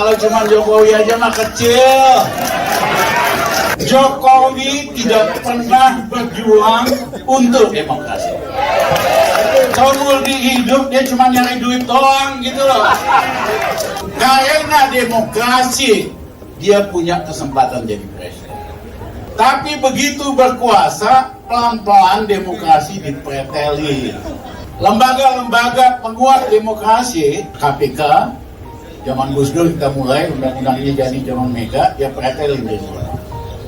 Kalau cuma Jokowi aja mah kecil. Jokowi tidak pernah berjuang untuk demokrasi. Seumur hidup dia cuma nyari duit doang gitu loh. Karena demokrasi dia punya kesempatan jadi presiden. Tapi begitu berkuasa, pelan-pelan demokrasi dipreteli. Lembaga-lembaga penguat demokrasi, KPK, zaman Gus Dur kita mulai, undang-undangnya jadi zaman Mega, dia pretelin di sana.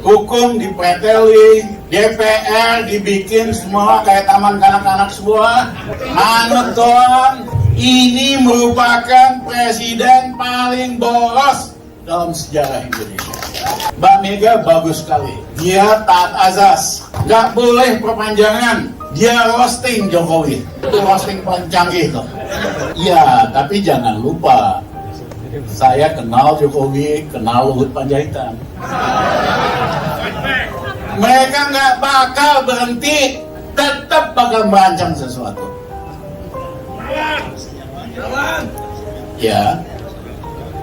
Hukum dipreteli, DPR dibikin semua kayak taman kanak-kanak semua. Manut doang, ini merupakan presiden paling boros dalam sejarah Indonesia. Mbak Mega bagus sekali, dia taat azas, nggak boleh perpanjangan, dia roasting Jokowi, itu roasting paling canggih tuh. Ya, tapi jangan lupa, saya kenal Jokowi, kenal Luhut Panjaitan. Mereka nggak bakal berhenti, tetap bakal merancang sesuatu. Ya.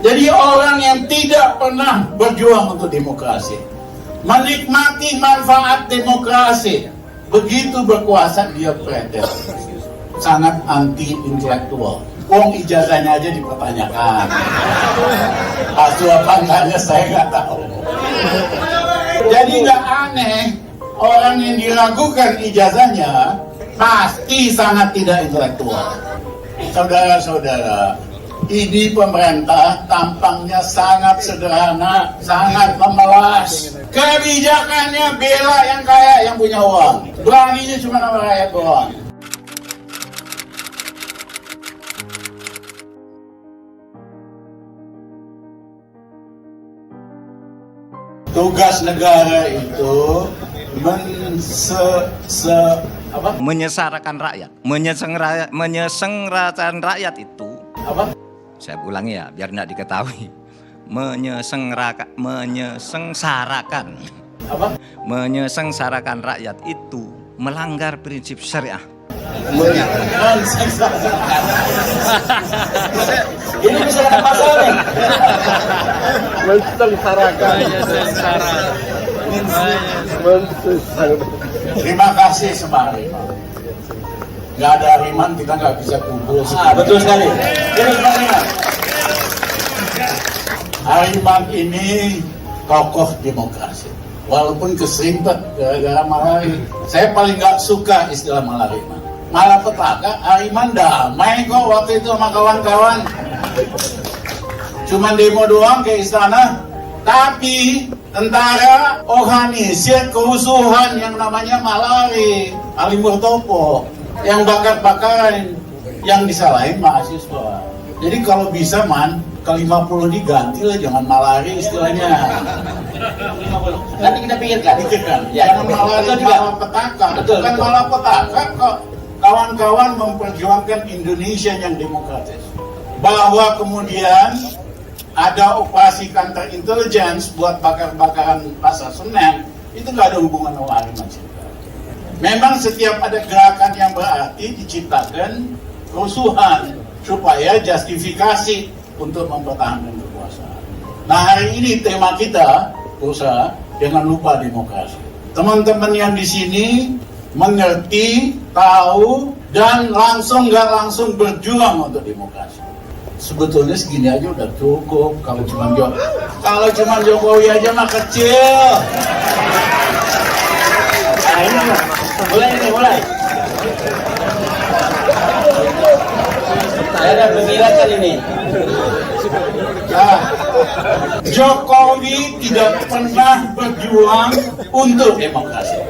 Jadi orang yang tidak pernah berjuang untuk demokrasi, menikmati manfaat demokrasi, begitu berkuasa dia pretel, sangat anti intelektual. Wong ijazahnya aja dipertanyakan. Palsu apa enggaknya saya nggak tahu. Jadi nggak aneh orang yang diragukan ijazahnya pasti sangat tidak intelektual. Saudara-saudara, ini pemerintah tampangnya sangat sederhana, sangat memelas. Kebijakannya bela yang kaya, yang punya uang. Beraninya cuma nama rakyat doang. Tugas negara itu menyesarakan rakyat, menyengsarakan rakyat itu apa? Saya ulangi ya, biar tidak diketahui. Menyengsarakan rakyat itu melanggar prinsip syariah. Ini bisa ada masalah nih. Terima kasih sama Hariman. Nggak ada Hariman kita nggak bisa kumpul. Betul sekali. Hariman ini tokoh demokrasi. Walaupun keserimpet gara-gara Malari. Saya paling nggak suka istilah Malariman. Malapetaka, Hariman damai kok waktu itu sama kawan-kawan. Cuman demo doang ke istana. Tapi tentara organisir kerusuhan yang namanya Malari, Ali Murtopo, yang bakar-bakaran, yang disalahin mahasiswa. Jadi kalau bisa ke-50 diganti lah, jangan Malari istilahnya. Nanti kita pikirkan. Ya, jangan Malari, malapetaka. Bukan malapetaka kok. Kawan-kawan memperjuangkan Indonesia yang demokratis. Bahwa kemudian ada operasi counter intelligence buat bakar-bakaran Pasar Senen, itu nggak ada hubungan sama Hariman. Memang setiap ada gerakan yang berarti diciptakan kerusuhan supaya justifikasi untuk mempertahankan kekuasaan. Nah, hari ini tema kita, Bursa, jangan lupa demokrasi. Teman-teman yang di sini mengerti, tahu, dan langsung nggak langsung berjuang untuk demokrasi. Sebetulnya segini aja udah cukup. Kalau cuma Jokowi aja mah kecil. Nah, ini mulai. Saya ada penjelasan ini. Nah, Jokowi tidak pernah berjuang untuk demokrasi.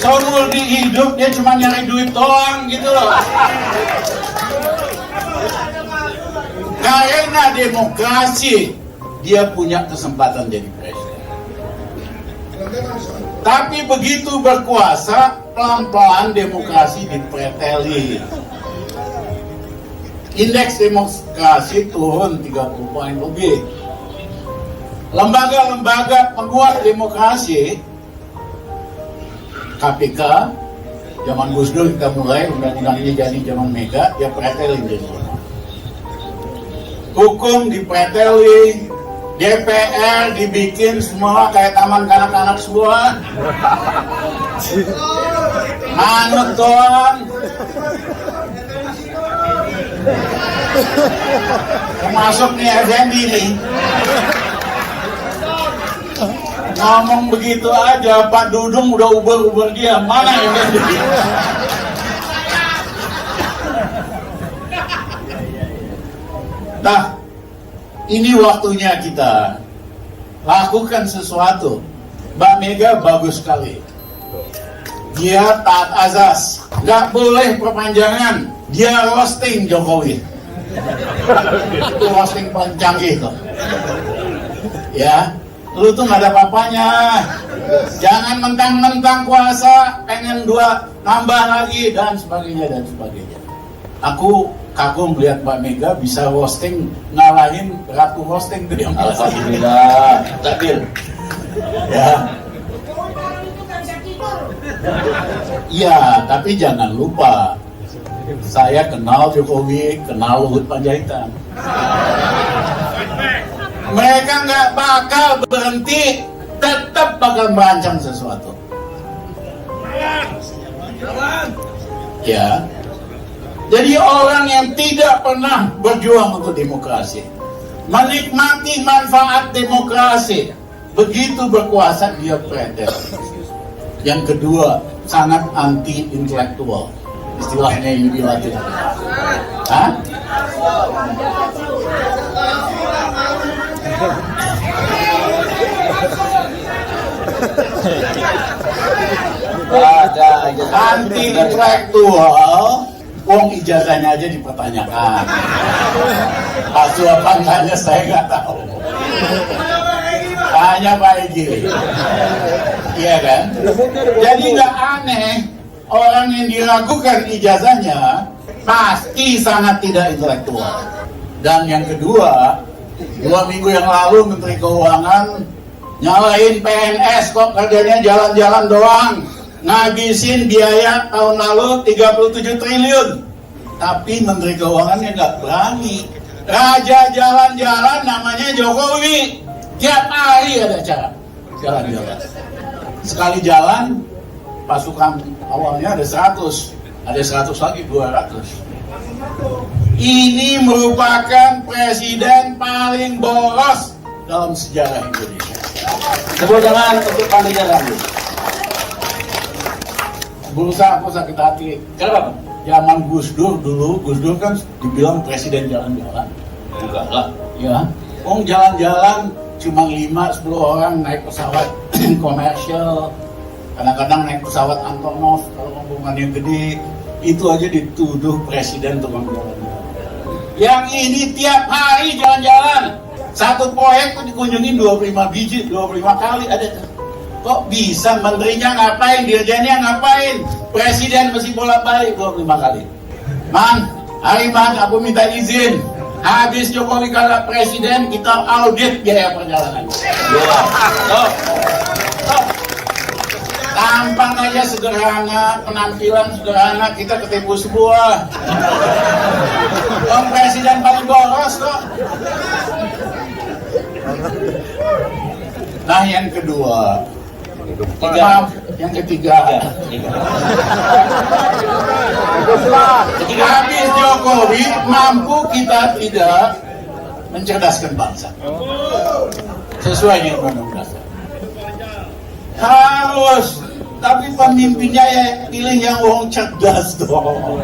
Seumur hidup dia cuma nyari duit doang gitu loh. Karena demokrasi dia punya kesempatan jadi presiden. Tapi begitu berkuasa, pelan-pelan demokrasi dipreteli. Indeks demokrasi turun 30 poin lebih. Lembaga-lembaga penguat demokrasi, KPK, zaman Gus Dur kita mulai, undang-undangnya jadi zaman Mega, dia pretelin di sana. hukum dipreteli, DPR dibikin semua kayak taman kanak-kanak semua. Manut doang. Termasuk nih Effendi nih. Ngomong begitu aja, Pak Dudung udah uber-uber dia. Mana Effendi? Nah, ini waktunya kita lakukan sesuatu. Mbak Mega bagus sekali. Dia taat azas, nggak boleh perpanjangan. Dia roasting Jokowi. Itu roasting paling canggih tuh. Ya, lu tuh nggak ada apa-apanya. Jangan mentang-mentang kuasa, pengen nambah lagi dan sebagainya dan sebagainya. Aku kagum melihat Mbak Mega bisa roasting, ngalahin Ratu roasting tuh yang alhamdulillah, takdir. Ya. Iya, tapi jangan lupa saya kenal Jokowi, kenal Luhut Panjaitan. Mereka nggak bakal berhenti, tetap bakal merancang sesuatu. Ya. Jadi orang yang tidak pernah berjuang untuk demokrasi, menikmati manfaat demokrasi, begitu berkuasa dia predator. Yang kedua, sangat anti intelektual. Istilahnya Yudi Latif. Hah? Anti intelektual, wong ijazahnya aja dipertanyakan. Palsu apa enggaknya saya nggak tahu. Tanya Pak Egy. Iya kan? Jadi nggak aneh orang yang diragukan ijazahnya pasti sangat tidak intelektual. Dan yang kedua, 2 minggu yang lalu Menteri Keuangan nyalahin PNS kok kerjanya jalan-jalan doang, ngabisin biaya tahun lalu 37 triliun. Tapi Menteri Keuangannya nggak berani. Raja jalan-jalan namanya Jokowi. Tiap hari ada acara jalan-jalan. Sekali jalan, pasukan awalnya ada 100, ada 100 lagi 200. Ini merupakan presiden paling boros dalam sejarah Indonesia. Tepuk tangan untuk Pak Jalan. Berusaha aku sakit hati. Kenapa? Zaman Gus Dur dulu, Gus Dur kan dibilang presiden jalan-jalan. Enggak lah. Ya, jalan-jalan cuma 5-10 orang naik pesawat komersial, kadang-kadang naik pesawat Antonov kalau rombongannya gede, itu aja dituduh presiden tukang jalan-jalan. Yang ini tiap hari jalan-jalan, satu proyek tuh dikunjungi 25 biji, 25 kali ada. Kok bisa menterinya ngapain, dirjennya ngapain, presiden mesti bolak-balik 25 kali. Man, hari Man, aku minta izin. Habis Jokowi kalah presiden, kita audit biaya perjalanan. Tampang aja sederhana, penampilan sederhana, kita ketipu semua. Om presiden paling boros kok. Nah yang kedua, yang ketiga. Habis Jokowi mampu kita tidak mencerdaskan bangsa sesuai dengan undang-undang. Harus, tapi pemimpinnya ya pilih yang wong cerdas dong.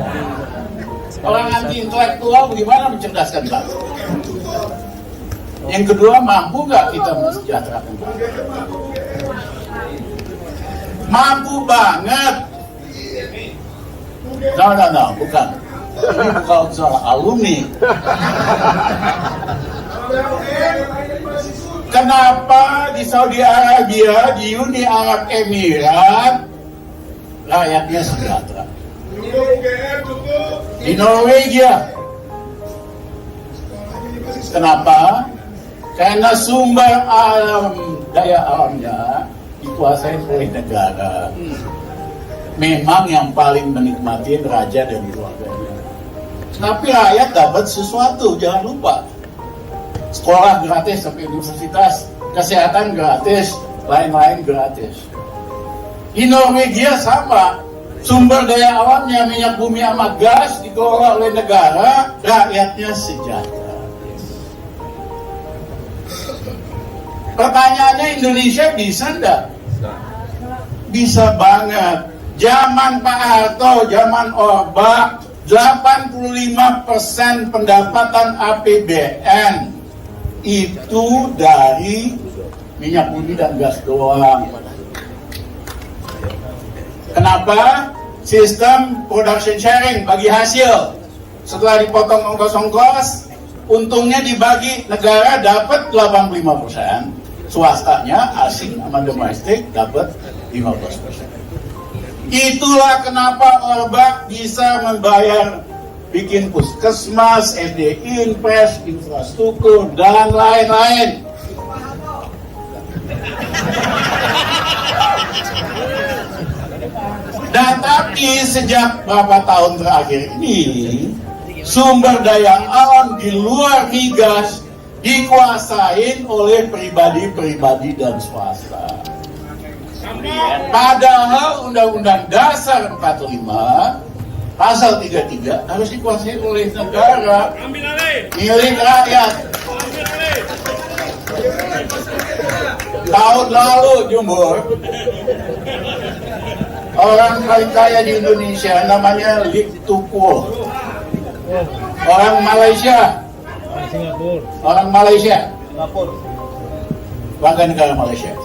Orang anti intelektual bagaimana mencerdaskan bangsa? Yang kedua, mampu nggak kita mensejahterakan bangsa? Mampu banget. No, bukan. Ini bukan soal alumni. Kenapa di Saudi Arabia, di Uni Arab Emirat, rakyatnya sejahtera? Di Norwegia. Kenapa? Karena sumber alam, daya alamnya dikuasai oleh negara. Memang yang paling menikmati raja dan keluarganya. Tapi rakyat dapat sesuatu, jangan lupa. sekolah gratis sampai universitas, kesehatan gratis, lain-lain gratis. Di Norwegia sama, sumber daya alamnya minyak bumi sama gas dikelola oleh negara, rakyatnya sejahtera. Pertanyaannya, Indonesia bisa enggak? Bisa banget. Zaman Pak Harto, zaman Orba, 85% pendapatan APBN itu dari minyak bumi dan gas doang. Kenapa? Sistem production sharing, bagi hasil. Setelah dipotong ongkos-ongkos, untungnya dibagi, negara dapat 85%, swastanya asing sama domestik dapat 15%. Itulah kenapa Orba bisa membayar bikin puskesmas, SD Infres, infrastruktur, dan lain-lain. Dan tapi sejak beberapa tahun terakhir ini, sumber daya alam di luar migas dikuasain oleh pribadi-pribadi dan swasta. Padahal Undang-Undang Dasar 45 Pasal 33 harus dikuasai oleh negara, milik rakyat. Tahun lalu Jumbo, orang paling kaya di Indonesia namanya Lee Tukuo, orang Malaysia, warga negara Malaysia.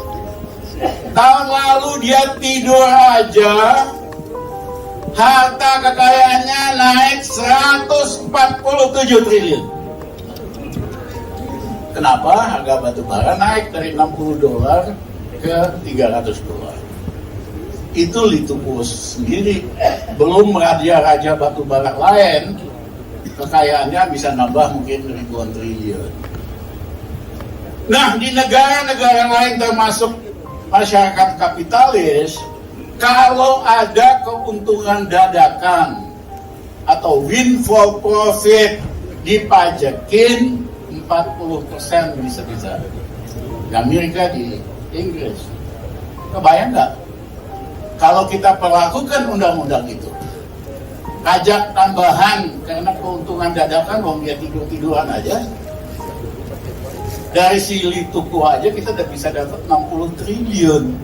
Tahun lalu dia tidur aja, harta kekayaannya naik 147 triliun. Kenapa? Harga batu bara naik dari $60 ke $300. Itu Litupus sendiri, belum raja-raja batu bara lain, kekayaannya bisa nambah mungkin ribuan triliun. Nah, di negara-negara lain termasuk masyarakat kapitalis, kalau ada keuntungan dadakan atau windfall profit dipajakin 40% bisa-bisa. Di Amerika, di Inggris. Kebayang nggak? Kalau kita perlakukan undang-undang itu, pajak tambahan karena keuntungan dadakan, wong dia tidur-tiduran aja. Dari si Lituku aja kita udah bisa dapat 60 triliun.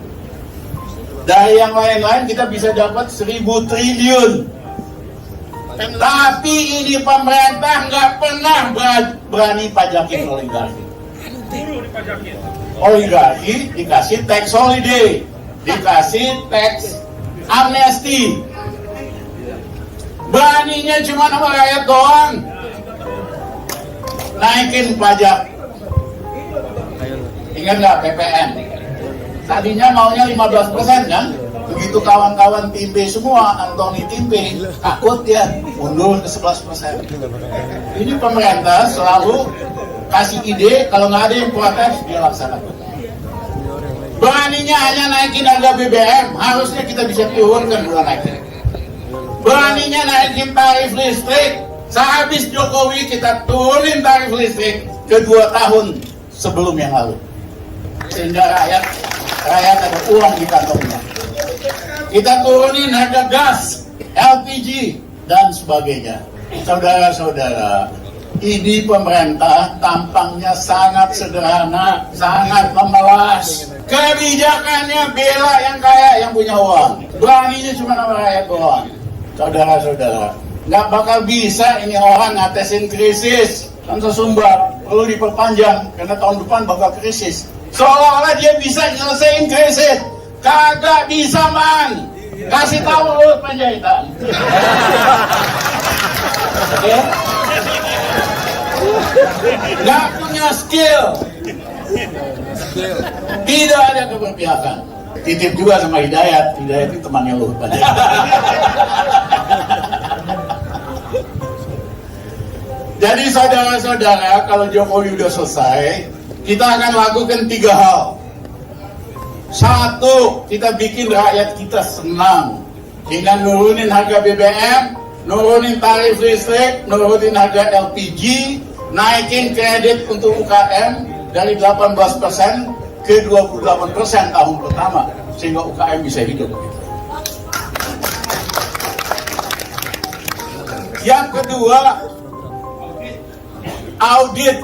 Dari yang lain-lain kita bisa dapat 1000 triliun. Tapi ini pemerintah nggak pernah berani pajakin oligarki. Oligarki dikasih tax holiday, dikasih tax amnesty. Beraninya cuma sama rakyat doang. Naikin pajak. Ingat nggak PPN? Tadinya maunya 15% kan? Begitu kawan-kawan Timbe semua, Antoni Timbe, takut ya, mundur ke 11%. Ini pemerintah selalu kasih ide, kalau nggak ada yang protes, dia laksanakan. Beraninya hanya naikin harga BBM, harusnya kita bisa turunkan bulan naikin. Beraninya naikin tarif listrik, sehabis Jokowi kita turunin tarif listrik ke 2 tahun sebelum yang lalu. Sehingga rakyat ada uang di kantongnya. Kita turunin harga gas, LPG, dan sebagainya. Saudara-saudara, ini pemerintah tampangnya sangat sederhana, sangat memelas. Kebijakannya bela yang kaya, yang punya uang. Beraninya cuma sama rakyat doang. Saudara-saudara, nggak bakal bisa ini orang ngatesin krisis. Kan sesumbar, perlu diperpanjang, karena tahun depan bakal krisis. Seolah-olah dia bisa nyelesain krisis. Kagak bisa, man. Kasih tahu Luhut Panjaitan. Oke? Nggak punya skill. Tidak ada keberpihakan. Titip juga sama Hidayat. Hidayat itu temannya Luhut Panjaitan. Jadi saudara-saudara, kalau Jokowi udah selesai, kita akan lakukan 3 hal. 1, kita bikin rakyat kita senang dengan nurunin harga BBM, nurunin tarif listrik, nurunin harga LPG, naikin kredit untuk UKM dari 18% ke 28% tahun pertama, sehingga UKM bisa hidup. Yang kedua, audit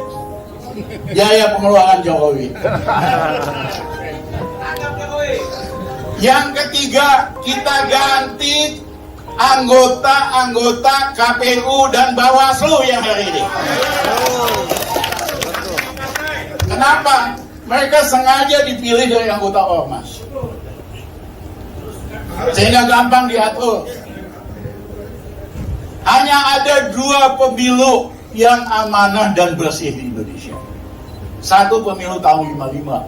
biaya pengeluaran Jokowi. Yang ketiga, kita ganti anggota-anggota KPU dan Bawaslu yang hari ini. Kenapa? Mereka sengaja dipilih dari anggota Ormas, sehingga gampang diatur. Hanya ada 2 pemilu yang amanah dan bersih di Indonesia. Satu pemilu tahun 55.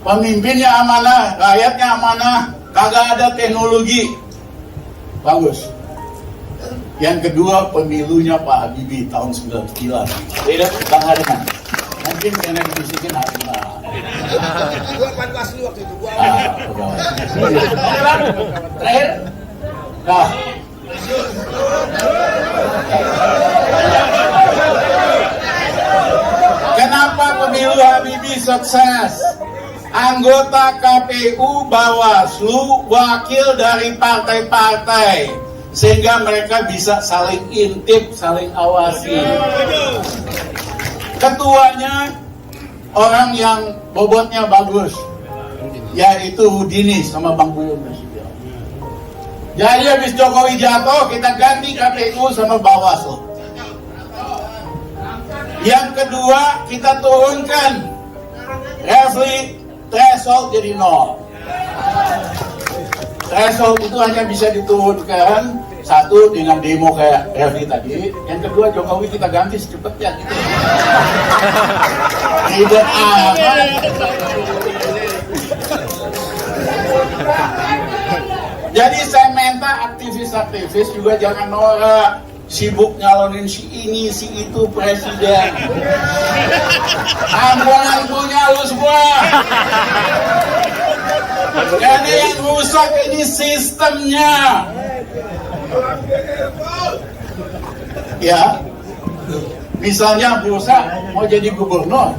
Pemimpinnya amanah, rakyatnya amanah, kagak ada teknologi. Bagus. Yang kedua pemilunya Pak Habibie tahun 99. Beda Bang Harman. Mungkin karena dibisikin Harman. Gua Pancasila waktu itu. Terakhir. Nah. Kenapa pemilu Habibie sukses? Anggota KPU, Bawaslu, wakil dari partai-partai, sehingga mereka bisa saling intip, saling awasi. Ketuanya orang yang bobotnya bagus, yaitu Houdini sama Bang Buyung. Jadi habis Jokowi jatuh, kita ganti KPU sama Bawaslu. Yang kedua, kita turunkan Refli threshold jadi 0. Threshold itu hanya bisa diturunkan satu dengan demo kayak Refli tadi. Yang kedua, Jokowi kita ganti secepatnya gitu. Ribet amat. Jadi saya minta aktivis-aktivis juga jangan norak, sibuk nyalonin si ini, si itu presiden. Ampunan punya lu semua. Karena yang rusak ini sistemnya. Ya, misalnya Bursa mau jadi gubernur,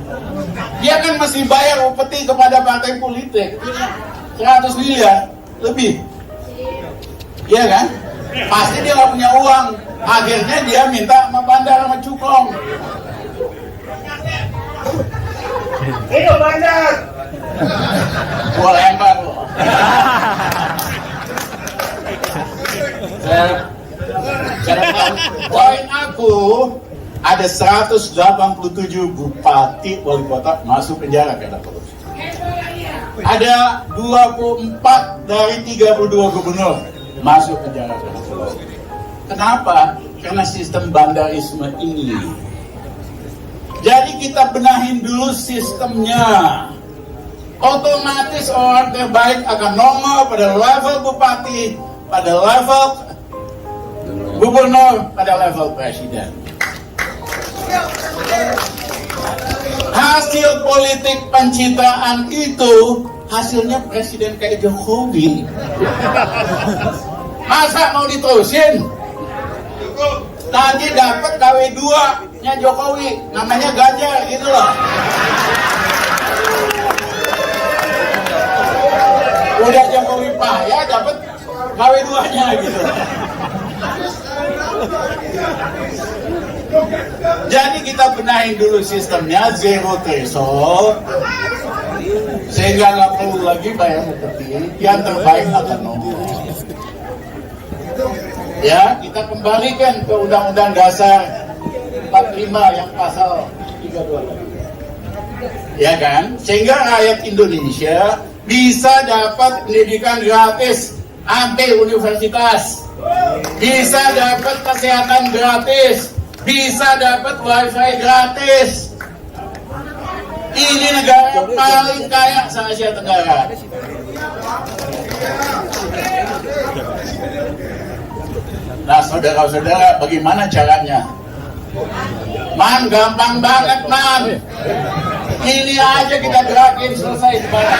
dia kan masih bayar upeti kepada partai politik 100 miliar lebih. Iya kan? Pasti dia nggak punya uang. Akhirnya dia minta sama Bandar sama Cukong. Hidup Bandar. Gua lempar loh. Poin aku ada 187 bupati wali kota masuk penjara karena korupsi. Ada 24 dari 32 gubernur masuk penjara karena korupsi. Kenapa? Karena sistem bandarisme ini. Jadi kita benahin dulu sistemnya. Otomatis orang terbaik akan nongol pada level bupati, pada level gubernur, pada level presiden. Hasil politik pencitraan itu hasilnya presiden kayak Jokowi. Masa mau diterusin? Tadi dapat KW2 nya Jokowi, namanya Ganjar gitu loh. Udah Jokowi payah dapat KW2 nya gitu. Jadi kita benahin dulu sistemnya zero threshold, sehingga nggak perlu lagi bayar upeti. Yang terbaik akan nongol. Ya, kita kembalikan ke Undang-Undang Dasar 45 yang pasal 32. Ya kan? Sehingga rakyat Indonesia bisa dapat pendidikan gratis sampai universitas, bisa dapat kesehatan gratis, bisa dapat wifi gratis. Ini negara paling kaya se-Asia Tenggara. Nah, saudara-saudara, bagaimana caranya? Man, gampang banget, man. Ini aja kita gerakin, selesai sebarang.